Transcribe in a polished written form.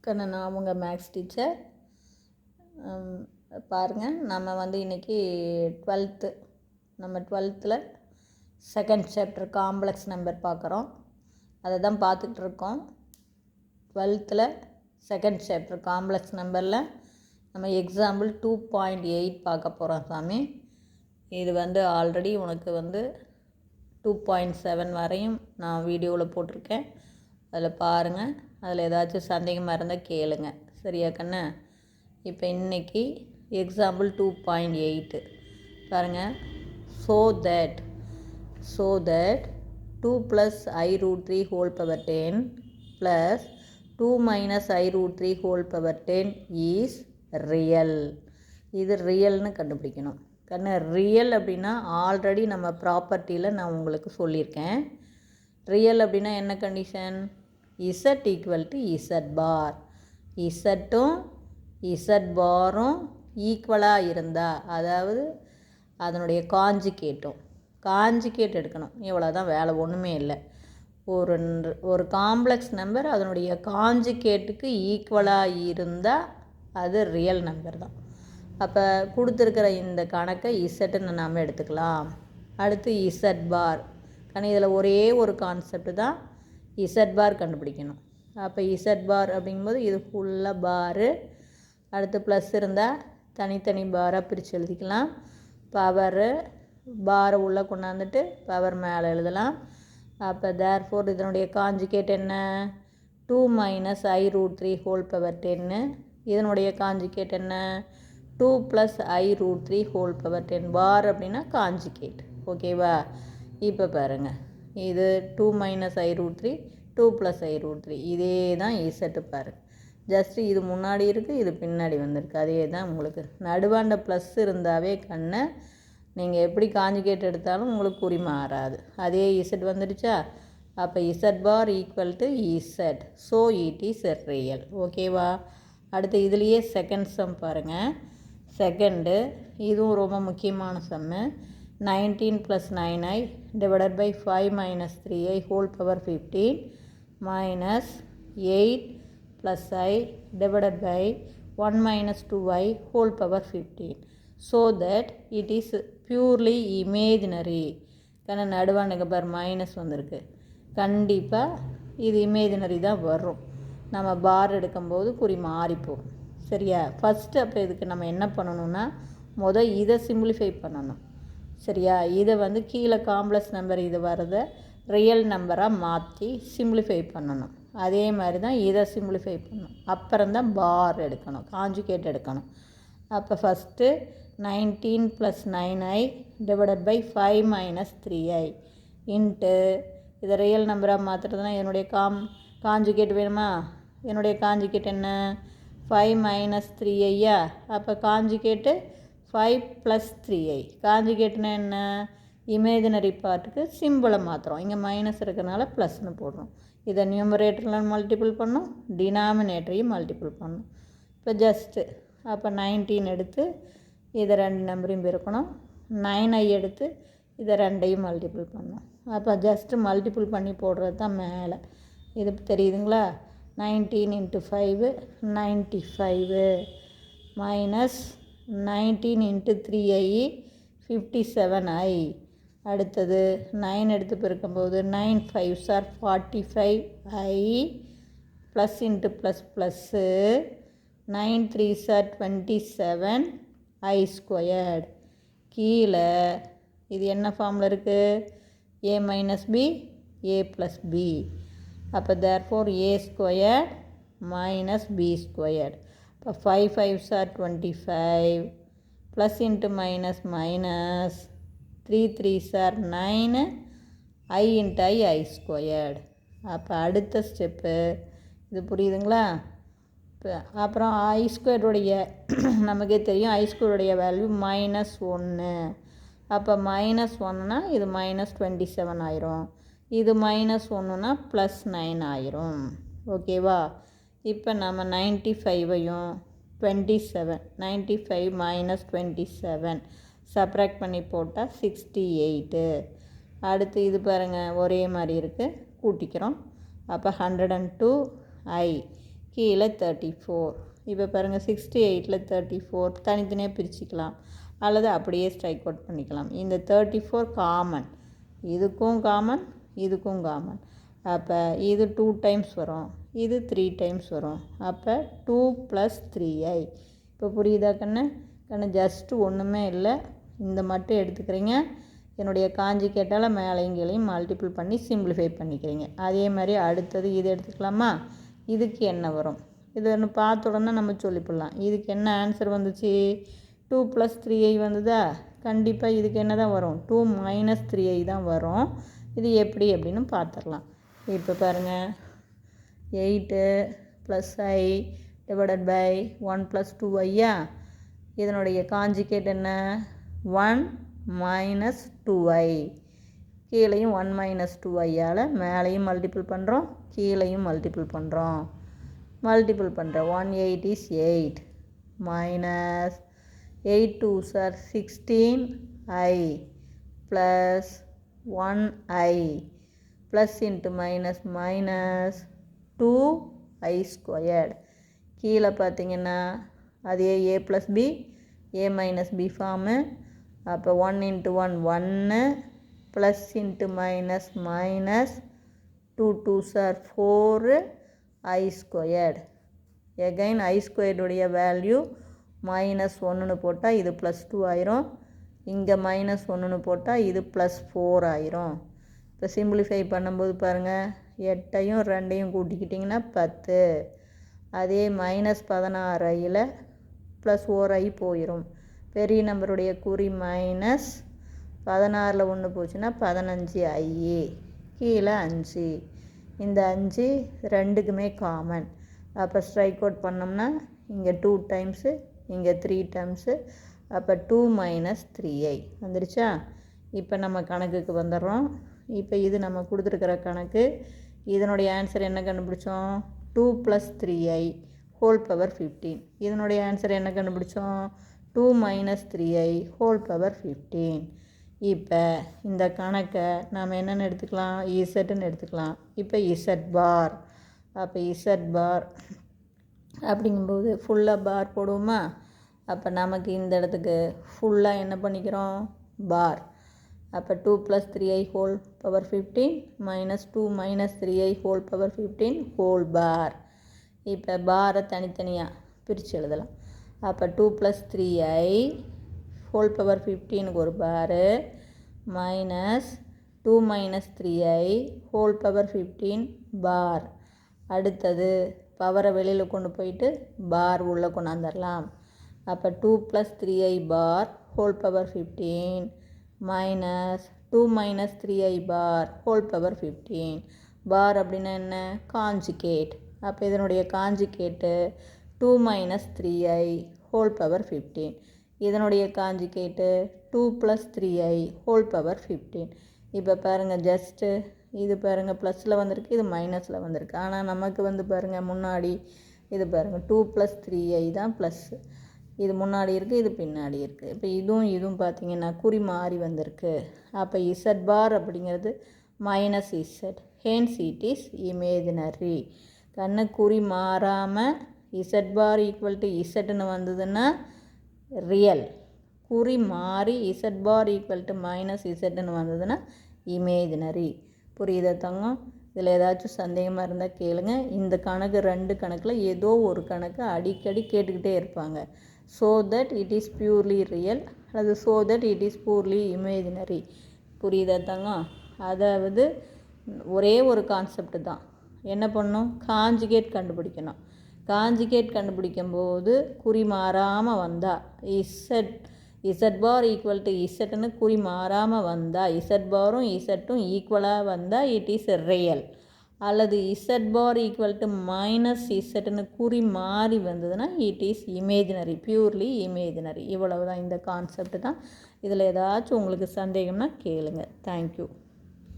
கண்ணன் நான் உங்கள் maths teacher. பாருங்கள், நம்ம வந்து இன்றைக்கி 12th நம்ம 12th second chapter complex number பார்க்குறோம். அதை தான் பார்த்துக்கிட்டு இருக்கோம். 12th செகண்ட் சாப்டர் காம்ப்ளெக்ஸ் நம்பரில் நம்ம எக்ஸாம்பிள் 2.8 பார்க்க போகிறோம் சாமி. இது வந்து ஆல்ரெடி உனக்கு வந்து 2.7 வரையும் நான் வீடியோவில் போட்டிருக்கேன். அதில் பாருங்கள். அதில் ஏதாச்சும் சந்தேகமாக இருந்தால் கேளுங்க. சரியா கண்ணு? இப்போ இன்றைக்கி எக்ஸாம்பிள் 2.8 பாருங்கள். So that 2 + i√3 whole power 10 + 2 - i√3 whole power 10 is real. இது ரியல்னு கண்டுபிடிக்கணும் கண்ணு. ரியல் அப்படின்னா ஆல்ரெடி நம்ம ப்ராப்பர்ட்டியில் நான் உங்களுக்கு சொல்லியிருக்கேன். ரியல் அப்படின்னா என்ன கண்டிஷன்? Z = Z பார். இசட்டும் Z பாரும் ஈக்குவலாக இருந்தால், அதாவது அதனுடைய காஞ்சிகேட் எடுக்கணும். இவ்வளோ தான் வேலை, ஒன்றுமே இல்லை. ஒரு காம்ப்ளெக்ஸ் நம்பர் அதனுடைய காஞ்சிகேட்டுக்கு ஈக்குவலாக இருந்தால் அது ரியல் நம்பர் தான். அப்போ கொடுத்துருக்கிற இந்த கணக்கை இசட்டுன்னு நாம் எடுத்துக்கலாம். அடுத்து Z பார். ஆனால் இதில் ஒரே ஒரு கான்செப்ட் தான், Z பார் கண்டுபிடிக்கணும். அப்போ Z பார் அப்படிங்கும்போது இது ஃபுல்லாக பாரு. அடுத்து ப்ளஸ் இருந்தால் தனித்தனி பாராக பிரித்து எழுதிக்கலாம். பவரு பாரை உள்ளே கொண்டாந்துட்டு பவர் மேலே எழுதலாம். அப்போ தேர்ஃபோர் இதனுடைய காஞ்சிகேட் என்ன? 2 - i√3 whole power 10. இதனுடைய காஞ்சிகேட் என்ன? 2 + i√3 whole power 10. பார் அப்படின்னா காஞ்சிகேட். ஓகேவா? இப்போ பாருங்கள், இது 2 - i√3 2 + i√3 இதே தான் இசட்டு பாரு. ஜஸ்ட்டு இது முன்னாடி இருக்குது, இது பின்னாடி வந்திருக்கு. அதே தான் உங்களுக்கு நடுவாண்ட ப்ளஸ் இருந்தாவே கண்ணை நீங்கள் எப்படி காஞ்சிகேட் எடுத்தாலும் உங்களுக்கு குறி மாறாது. அதே இசட் வந்துடுச்சா? அப்போ Z bar = Z. So it is real. ஓகேவா? அடுத்து இதுலேயே செகண்ட் சம் பாருங்கள். செகண்டு இதுவும் ரொம்ப முக்கியமான சம்மு. 19 + 9i / 5 - 3i whole power 15 - 8 + i / 1 - 2i whole power 15. So that it is purely imaginary. കാരണം நடுவானுக்கு பார் மைனஸ் வந்திருக்கு. கண்டிப்பாக இது இமேஜினரி தான் வரும். நம்ம பார் எடுக்கும்போது குறி மாறிப்போம். சரியா? ஃபஸ்ட்டு அப்புறம் இதுக்கு நம்ம என்ன பண்ணணும்னா, இதை சிம்பிளிஃபை பண்ணணும். சரியா? இதை வந்து கீழே காம்ப்ளெக்ஸ் நம்பர் இது வரதை ரியல் நம்பராக மாற்றி சிம்பிளிஃபை பண்ணணும். அதே மாதிரி தான் இதை சிம்பிளிஃபை பண்ணணும். அப்புறம்தான் பார் எடுக்கணும், காஞ்சுகேட் எடுக்கணும். அப்போ ஃபஸ்ட்டு 19 + 9i / 5 - 3i இன்ட்டு இதை ரியல் நம்பராக மாற்றுறதுனா என்னுடைய காஞ்சுகேட் வேணுமா? என்னுடைய காஞ்சுகேட் என்ன? 5 - 3iயா? அப்போ காஞ்சுகேட்டு 5 + 3i. காஞ்சுகேட்னா என்ன? இமேஜினரி பார்ட்டுக்கு சிம்பிளை மாற்றுறோம். இங்கே மைனஸ் இருக்கிறதுனால ப்ளஸ்ன்னு போடுறோம். இதை நியூமரேட்டரில் மல்டிபிள் பண்ணணும், டினாமினேட்டரையும் மல்டிபிள் பண்ணணும். இப்போ ஜஸ்ட்டு அப்போ 19 எடுத்து இதை 2 நம்பரையும் பெருக்கணும். 9i எடுத்து இதை 2ஐயும் மல்டிபிள் பண்ணணும். அப்போ ஜஸ்ட்டு மல்டிபிள் பண்ணி போடுறது தான் மேலே. இது தெரியுதுங்களா? 19 × 5 95 - 19 × 3i 57i. அடுத்தது 9 எடுத்து பெருக்கும்போது 9 × 5 = 45i plus into plus plus 9 × 3 = 27i². கீழே இது என்ன ஃபார்மில் இருக்குது? a - b a + b. அப்போ தேர்ஃபோர் a² - b². இப்போ 5 × 5 = 25 plus into minus minus 3 × 3 = 9 i × i² அப்போ அடுத்த ஸ்டெப்பு இது புரியுதுங்களா? இப்போ அப்புறம் i² நமக்கே தெரியும், i² வேல்யூ -1. அப்போ -1னா இது -27 ஆயிரும். இது -1னா +9 ஆயிரும். ஓகேவா? இப்போ நம்ம 95ஐயும் 27 95 - 27 சப்ராக்ட் பண்ணி போட்டால் 68. அடுத்து இது பாருங்கள், ஒரே மாதிரி இருக்குது, கூட்டிக்கிறோம். அப்போ 102i கீழே 34. இப்போ பாருங்கள் 68ல் 34 தனித்தனியாக பிரிச்சுக்கலாம் அல்லது அப்படியே ஸ்ட்ரைக் அவுட் பண்ணிக்கலாம். இந்த 34 காமன், இதுக்கும் காமன், இதுக்கும் காமன். அப்போ இது 2 டைம்ஸ் வரும், இது 3 டைம்ஸ் வரும். அப்போ 2 + 3i. இப்போ புரியுதா கண்ணு? ஜஸ்ட்டு ஒன்றுமே இல்லை, இந்த மட்டும் எடுத்துக்கிறீங்க. என்னுடைய காஞ்சிகேட்டால் மேலையும் கீழையும் மல்டிபிள் பண்ணி சிம்பிளிஃபை பண்ணிக்கிறீங்க. அதே மாதிரி அடுத்தது இது எடுத்துக்கலாமா? இதுக்கு என்ன வரும்? இது ஒன்று பார்த்த உடனே நம்ம சொல்லிவிடலாம். இதுக்கு என்ன ஆன்சர் வந்துச்சு? 2 + 3i வந்ததா? கண்டிப்பாக இதுக்கு என்ன தான் வரும்? 2 - 3i தான் வரும். இது எப்படி அப்படின்னு பார்த்துடலாம். இப்போ பாருங்கள், 8 + i / 1 + 2i. இதனுடைய காஞ்சிகேட் என்ன? 1 - 2i. கீழையும் 1 - 2iயால் மேலேயும் மல்டிபிள் பண்ணுறோம், கீழையும் மல்டிபிள் பண்ணுறோம். மல்டிபிள் பண்ணுறேன். 1 8 = 8 minus 8 2s are 16i plus 1i plus into minus minus 2i squared. கீழே பார்த்தீங்கன்னா அதே a plus b, a minus b form. அப்போ 1 into 1 1 plus into minus minus 2 2s are 4i squared. Again i squared உடைய value -1ன்னு போட்டால் இது +2 ஆயிரும். இங்கே -1ன்னு போட்டால் இது +4 ஆயிரும். இப்போ சிம்பிளிஃபை பண்ணும்போது பாருங்கள், 8ஐயும் 2ஐயும் கூட்டிக்கிட்டிங்கன்னா 10. அதே -16iல் +4i போயிடும். பெரிய நம்பருடைய குறி -16ல் 1 போச்சுன்னா 15i. கீழே 5. இந்த 5 ரெண்டுக்குமே காமன். அப்போ ஸ்ட்ரைக் அவுட் பண்ணோம்னா இங்கே 2 டைம்ஸு, இங்கே 3 டைம்ஸு. அப்போ 2 - 3i வந்துருச்சா? இப்போ நம்ம கணக்குக்கு வந்துடுறோம். இப்போ இது நம்ம கொடுத்துருக்கிற கணக்கு. இதனுடைய ஆன்சர் என்ன கண்டுபிடிச்சோம்? 2 + 3i whole power 15. இதனுடைய ஆன்சர் என்ன கண்டுபிடிச்சோம்? 2 - 3i whole power 15. இப்போ இந்த கணக்கை நாம் என்னென்னு எடுத்துக்கலாம்? இசட்னு எடுத்துக்கலாம். இப்போ இசட் பார். அப்போ இசட் பார் அப்படிங்கும்போது ஃபுல்லாக பார் போடுவோமா? அப்போ நமக்கு இந்த இடத்துக்கு ஃபுல்லாக என்ன பண்ணிக்கிறோம்? பார். அப்போ 2 + 3i whole power 15 minus 2 - 3i whole power 15 whole bar. இப்போ பாரை தனித்தனியாக பிரித்து எழுதலாம். அப்போ 2 + 3i whole power 15க்கு ஒரு பாரு minus 2 - 3i whole power 15 பார். அடுத்தது பவரை வெளியில் கொண்டு போயிட்டு பார் உள்ளே கொண்டாந்துடலாம். அப்போ 2 + 3i பார் whole power 15 minus 2 - 3i பார் whole power 15. பார் அப்படின்னா என்ன? காஞ்சிகேட். அப்போ இதனுடைய காஞ்சிகேட்டு 2 - 3i whole power 15. இதனுடைய காஞ்சிகேட்டு 2 + 3i whole power 15. இப்போ பாருங்கள், ஜஸ்ட்டு இது பாருங்கள் ப்ளஸில் வந்திருக்கு, இது மைனஸில் வந்திருக்கு. ஆனால் நமக்கு வந்து பாருங்கள் முன்னாடி இது பாருங்கள் 2 + 3i தான் ப்ளஸ்ஸு. இது முன்னாடி இருக்குது, இது பின்னாடி இருக்குது. இப்போ இதுவும் பார்த்திங்கன்னா குறி மாறி வந்திருக்கு. அப்போ இசட் பார் அப்படிங்கிறது -z. Hence it is imaginary. கண்ணு குறி மாறாமல் இசட் பார் = இசட்னு வந்ததுன்னா ரியல். குறி மாறி இசட் பார் = -zன்னு வந்ததுன்னா இமேஜினரி. புரியுதா தங்கம்? இதில் ஏதாச்சும் சந்தேகமாக இருந்தால் கேளுங்க. இந்த கணக்கு 2 கணக்கில் ஏதோ ஒரு கணக்கு அடிக்கடி கேட்டுக்கிட்டே இருப்பாங்க. So that it is purely real அல்லது so that it is purely imaginary. புரியுதா தங்கம்? அதாவது ஒரே ஒரு கான்செப்ட் தான். என்ன பண்ணணும்? காஞ்சிகேட் கண்டுபிடிக்கணும். காஞ்சிகேட் கண்டுபிடிக்கும்போது குறி மாறாமல் வந்தால் இசட் பார் = இசட்னு குறி மாறாமல் வந்தால், இசட் பாரும் இசட்டும் ஈக்குவலாக வந்தால் இட் இஸ் ரியல். அல்லது இசட் பார் = -zன்னு குறி மாறி வந்ததுன்னா it is imaginary, purely imaginary. இவ்வளவு தான், இந்த கான்செப்ட் தான். இதில் ஏதாச்சும் உங்களுக்கு சந்தேகம்னா கேளுங்க. தேங்க்யூ.